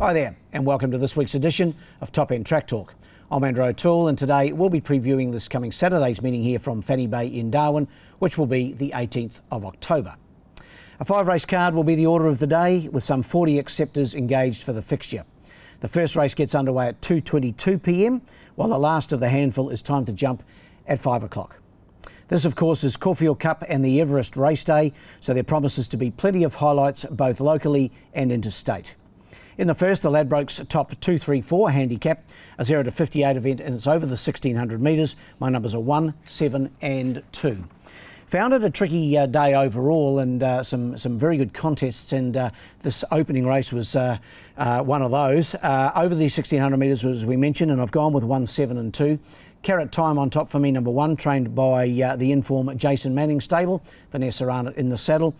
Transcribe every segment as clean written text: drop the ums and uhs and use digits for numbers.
Hi there, and welcome to this week's edition of Top End Track Talk. I'm Andrew O'Toole, and today we'll be previewing this coming Saturday's meeting here from Fanny Bay in Darwin, which will be the 18th of October. A 5-race card will be the order of the day, with some 40 acceptors engaged for the fixture. The first race gets underway at 2:22 p.m, while the last of the handful is timed to jump at 5 o'clock. This, of course, is Caulfield Cup and the Everest race day, so there promises to be plenty of highlights both locally and interstate. In the first, the Ladbrokes Top 234 handicap, a 0 to 58 event, and it's over the 1600 metres. My numbers are 1, 7 and 2. Found it a tricky day overall, and some very good contests, and this opening race was one of those. Over the 1600 metres, as we mentioned, and I've gone with 1, 7 and 2. Carrot Time on top for me, number 1, trained by the Inform Jason Manning stable. Vanessa Arnott in the saddle.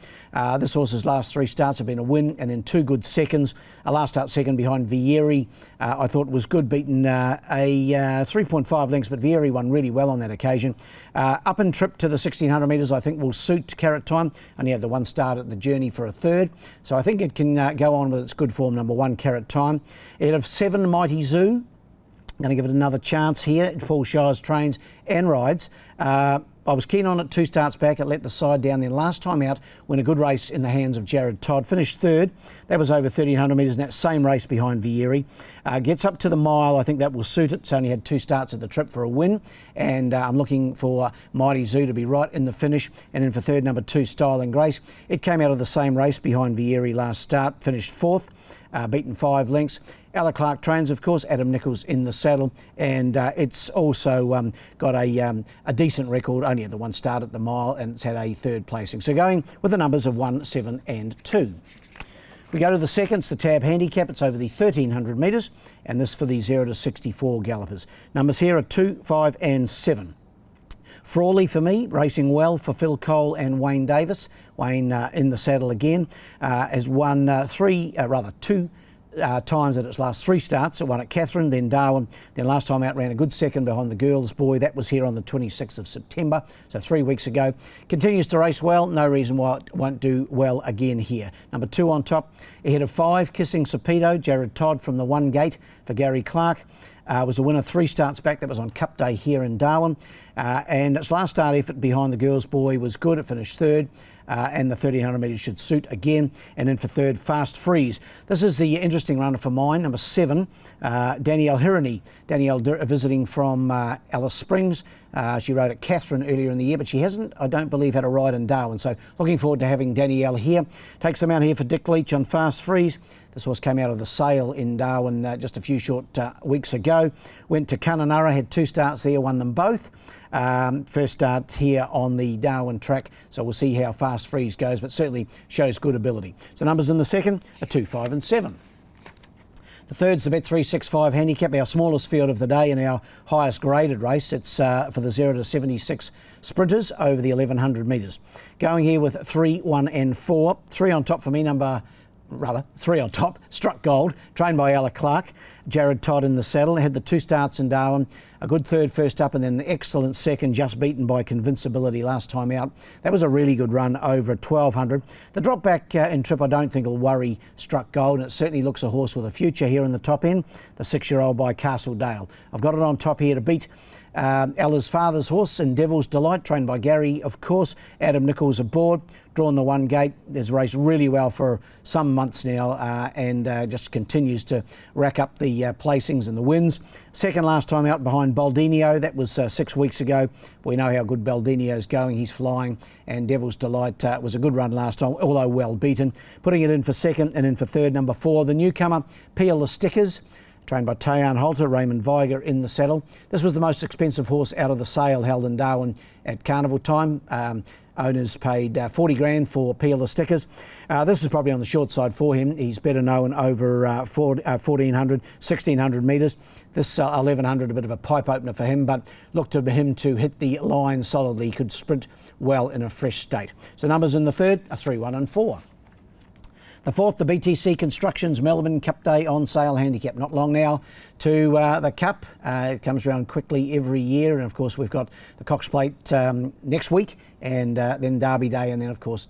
This horse's last 3 starts have been a win and then 2 good seconds. A last start second behind Vieri, I thought was good, beaten a 3.5 lengths, but Vieri won really well on that occasion. Up and trip to the 1600 metres I think will suit Carrot Time. Only had the 1 start at the Journey for a third, so I think it can go on with its good form, number 1, Carrot Time. Ahead of 7, Mighty Zoo. Going to give it another chance here. Paul Shires trains and rides. I was keen on it 2 starts back. It let the side down. Then last time out, when a good race in the hands of Jared Todd. Finished third. That was over 1300 metres in that same race behind Vieri. Gets up to the mile. I think that will suit it. It's only had 2 starts at the trip for a win. And I'm looking for Mighty Zoo to be right in the finish. And then for third, number 2, Style and Grace. It came out of the same race behind Vieri last start. Finished 4th. Beaten 5 lengths. Ella Clark trains, of course, Adam Nichols in the saddle, and it's also got a decent record, only at the 1 start at the mile, and it's had a 3rd placing. So going with the numbers of 1, 7 and 2. We go to the seconds, the Tab handicap. It's over the 1300 metres, and this for the 0 to 64 gallopers. Numbers here are 2, 5 and 7. Frawley for me, racing well for Phil Cole and Wayne Davis. Wayne in the saddle again, has won 2 times at its last 3 starts. It won at Catherine, then Darwin, then last time out ran a good second behind the Girls Boy. That was here on the 26th of September, so 3 weeks ago. Continues to race well, no reason why it won't do well again here. Number 2 on top, ahead of 5, Kissing Sapedo, Jared Todd from the 1 gate for Gary Clark. Was a winner 3 starts back. That was on Cup Day here in Darwin. And its last start effort behind the Girls Boy was good. It finished 3rd. And the 1300 metres should suit again. And then for 3rd, Fast Freeze. This is the interesting runner for mine, number 7, Danielle Hirony. Danielle visiting from Alice Springs. She rode at Catherine earlier in the year, but she hasn't, I don't believe, had a ride in Darwin. So looking forward to having Danielle here. Takes them out here for Dick Leach on Fast Freeze. This horse came out of the sale in Darwin just a few short weeks ago. Went to Kununurra, had 2 starts there, won them both. First start here on the Darwin track, so we'll see how Fast Freeze goes, but certainly shows good ability. So numbers in the second are 2, 5 and 7. The third's the Bet365 handicap, our smallest field of the day and our highest graded race. It's for the 0 to 76 sprinters over the 1100 metres. Going here with 3, 1 and 4. 3 on top for me, 3 on top, Struck Gold, trained by Ella Clark. Jared Todd in the saddle, had the 2 starts in Darwin, a good 3rd first up and then an excellent 2nd, just beaten by Convincibility last time out. That was a really good run over 1200. The drop back in trip I don't think will worry Struck Gold, and it certainly looks a horse with a future here in the top end, the 6-year-old by Castle Dale. I've got it on top here to beat Ella's father's horse in Devil's Delight, trained by Gary, of course. Adam Nichols aboard, drawn the 1 gate. Has raced really well for some months now and just continues to rack up the placings and the wins. 2nd last time out behind Baldinio. That was 6 weeks ago. We know how good Baldinio's going. He's flying, and Devil's Delight was a good run last time, although well beaten. Putting it in for 2nd and in for 3rd, number 4, the newcomer, Peel the Stickers. Trained by Tayan Halter, Raymond Viger in the saddle. This was the most expensive horse out of the sale held in Darwin at carnival time. Owners paid 40 grand for Peel the Stickers. This is probably on the short side for him. He's better known over 1400, 1600 metres. This 1100, a bit of a pipe opener for him, but look to him to hit the line solidly. He could sprint well in a fresh state. So numbers in the third are 3, 1 and 4. The 4th, the BTC Constructions Melbourne Cup Day on sale handicap. Not long now to the Cup. It comes around quickly every year. And, of course, we've got the Cox Plate next week and then Derby Day and then, of course,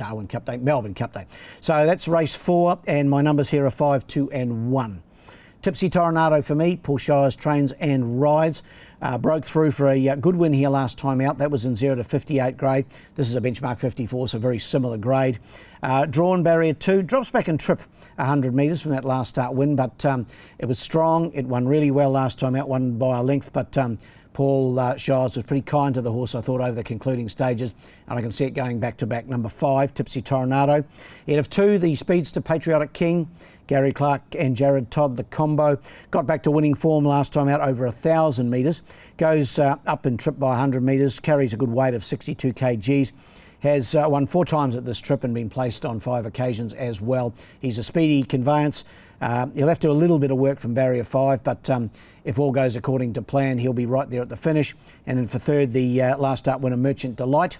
Melbourne Cup Day. So that's race 4, and my numbers here are 5, 2 and 1. Tipsy Tornado for me. Paul Shires trains and rides. Broke through for a good win here last time out. That was in 0 to 58 grade. This is a benchmark 54, so very similar grade. Drawn barrier 2, drops back and trip 100 metres from that last start win, but it was strong. It won really well last time out, won by a length, but Paul Shires was pretty kind to the horse, I thought, over the concluding stages, and I can see it going back to back. Number 5, Tipsy Tornado. Head of 2, the Speedster Patriotic King. Gary Clark and Jared Todd, the combo. Got back to winning form last time out, over 1,000 metres. Goes up and trip by 100 metres, carries a good weight of 62 kgs. Has won 4 times at this trip and been placed on 5 occasions as well. He's a speedy conveyance. He'll have to do a little bit of work from barrier 5, but if all goes according to plan, he'll be right there at the finish. And then for third, the last start winner, Merchant Delight.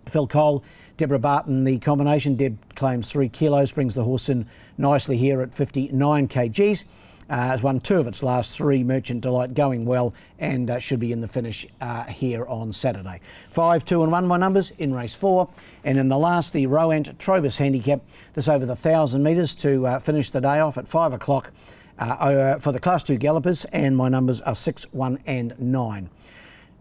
Phil Cole, Deborah Barton, the combination. Deb claims 3 kilos, brings the horse in nicely here at 59 kgs. Has won 2 of its last 3, Merchant Delight, going well, and should be in the finish here on Saturday. 5, 2 and 1, my numbers in race 4. And in the last, the Rowant Trobus handicap. This over the 1,000 metres to finish the day off at 5 o'clock for the Class 2 gallopers, and my numbers are 6, 1 and 9.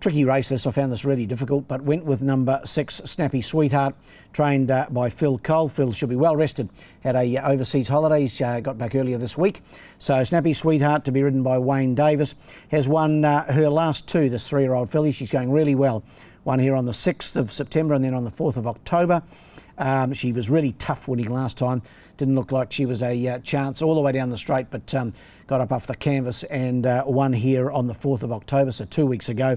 Tricky race this, I found this really difficult, but went with number 6, Snappy Sweetheart, trained by Phil Cole. Phil should be well rested, had a overseas holiday, got back earlier this week. So Snappy Sweetheart to be ridden by Wayne Davis, has won her last 2, this 3-year-old filly. She's going really well. Won here on the 6th of September and then on the 4th of October. She was really tough winning last time. Didn't look like she was a chance all the way down the straight, but got up off the canvas and won here on the 4th of October, so 2 weeks ago.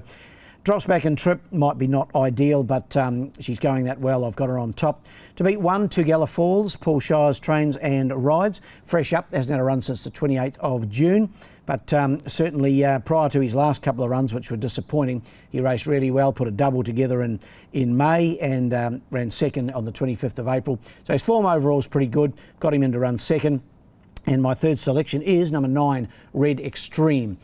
Drops back and trip, might be not ideal, but she's going that well. I've got her on top. To beat 1, Tugela Falls, Paul Shires trains and rides. Fresh up, hasn't had a run since the 28th of June, but certainly prior to his last couple of runs, which were disappointing, he raced really well, put a double together in May and ran second on the 25th of April. So his form overall is pretty good. Got him in to run second. And my third selection is number 9, Red Extreme.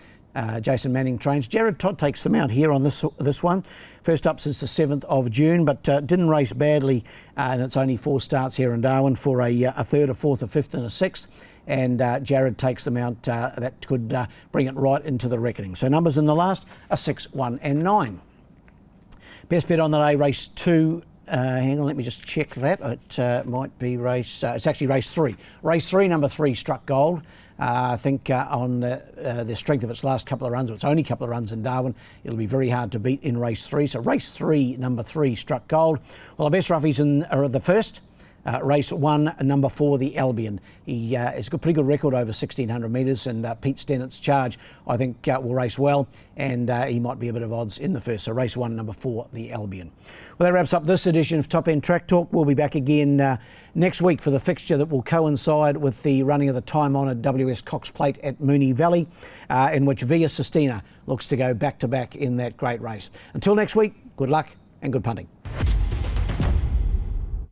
Jason Manning trains. Jared Todd takes them out here on this one. First up since the 7th of June, but didn't race badly, and it's only 4 starts here in Darwin for a 3rd, a 4th, a 5th and a 6th. And Jared takes them out. That could bring it right into the reckoning. So numbers in the last are 6, 1 and 9. Best bet on the day, race 2. Hang on, let me just check that. It might be race... it's actually race 3. Race 3, number 3, Struck Gold. I think on the strength of its last couple of runs, or its only couple of runs in Darwin, it'll be very hard to beat in race 3. So race 3, number 3, Struck Gold. Well, the best roughies are the first. Race 1, number 4, the Albion. He has got a pretty good record over 1,600 metres, and Pete Stennett's Charge, I think, will race well, and he might be a bit of odds in the first. So race 1, number 4, the Albion. Well, that wraps up this edition of Top End Track Talk. We'll be back again next week for the fixture that will coincide with the running of the time-honoured WS Cox Plate at Moonee Valley, in which Via Sistina looks to go back-to-back in that great race. Until next week, good luck and good punting.